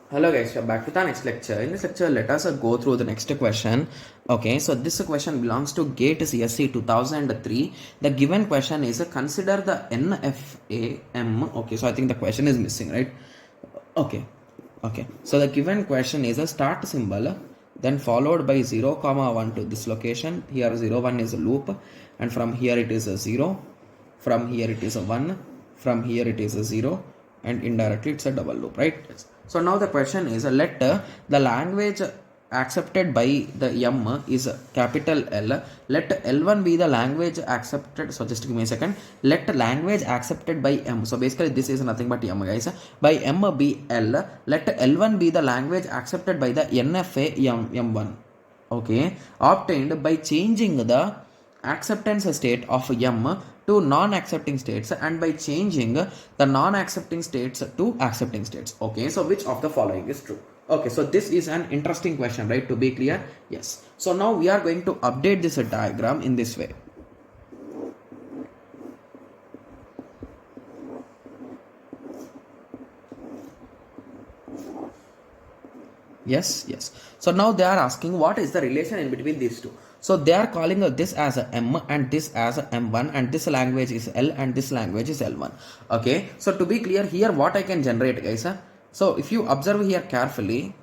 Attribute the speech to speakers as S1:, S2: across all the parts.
S1: Hello guys, we are back with our next lecture. In this lecture, let us go through the next question. Okay, so this question belongs to GATE CSE 2003. The given question is consider the NFAM. Okay, so I think the question is missing, right? Okay. So the given question is a start symbol, then followed by 0, 1 to this location. Here 0, 1 is a loop, and from here it is a 0. From here it is a 1. From here it is a 0, and indirectly it's a double loop, right? Yes. So now the question is let the language accepted by the M is capital L. Let L1 be the language accepted. So just give me a second. Let language accepted by M. So basically this is nothing but M, guys. By M be L. Let L1 be the language accepted by the NFA M1. Okay. Obtained by changing the acceptance state of M to non-accepting states and by changing the non-accepting states to accepting states. Okay, so which of the following is true? Okay, so this is an interesting question, right? To be clear, yes. So now we are going to update this diagram in this way. Yes. So now they are asking what is the relation in between these two. So they are calling this as a M and this as a M1, and this language is L and this language is L1. Okay, so to be clear here, what I can generate, guys. So if you observe here carefully,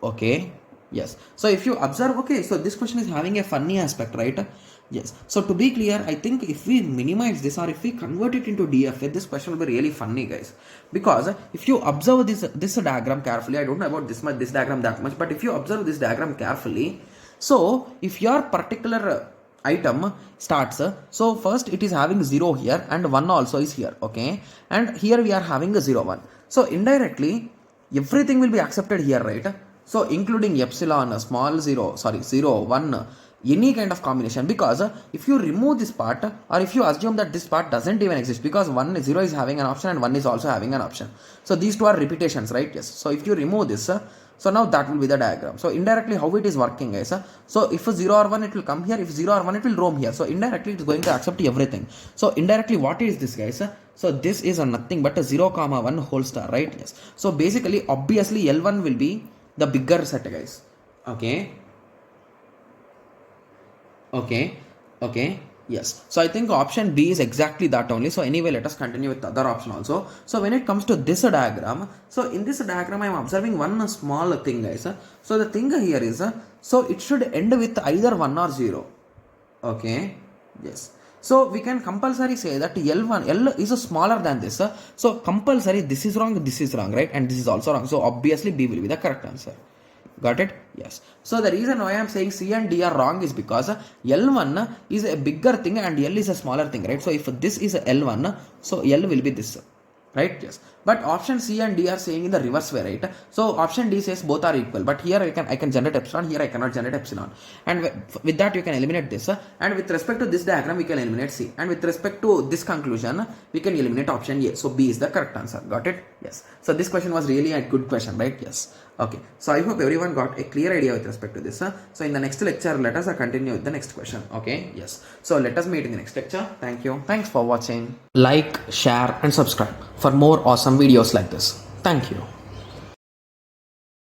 S1: okay, yes. So if you observe, okay, so this question is having a funny aspect, right? Yes. So to be clear, I think if we minimize this or if we convert it into DFA, this question will be really funny, guys. Because if you observe this diagram carefully, I don't know about this diagram that much, but if you observe this diagram carefully, so if your particular item starts, so first it is having 0 here and 1 also is here, okay, and here we are having a 0, 1. So indirectly everything will be accepted here, right? So including epsilon, small 0, 1, any kind of combination, because if you remove this part or if you assume that this part doesn't even exist, because 0 is having an option and 1 is also having an option, so these two are repetitions, right? Yes. So if you remove this, so now that will be the diagram. So indirectly how it is working, guys. So if 0 or 1 it will come here, if 0 or 1 it will roam here, so indirectly it is going to accept everything. So indirectly what is this, guys? So this is nothing but a 0, 1 whole star, right? Yes. So basically obviously L1 will be the bigger set, guys. Okay, yes. So I think option B is exactly that only. So anyway, let us continue with the other option also. So when it comes to this diagram, so in this diagram I am observing one small thing, guys. So the thing here is, so it should end with either 1 or 0. Okay, yes. So we can compulsory say that L is smaller than this. So compulsory this is wrong, right? And this is also wrong. So obviously B will be the correct answer. Got it? Yes. So the reason why I am saying C and D are wrong is because L1 is a bigger thing and L is a smaller thing, right? So if this is L1, so L will be this, right? Yes. But option C and D are saying in the reverse way, right? So option D says both are equal, but here I can generate epsilon, here I cannot generate epsilon, and with that you can eliminate this, and with respect to this diagram we can eliminate C, and with respect to this conclusion we can eliminate option A. So B is the correct answer. Got it? Yes. So this question was really a good question, right? Yes. Okay. So I hope everyone got a clear idea with respect to this. So in the next lecture let us continue with the next question. Okay. Yes. So let us meet in the next lecture. Thank you. Thanks for watching. Like, share and subscribe for more awesome videos like this. Thank you.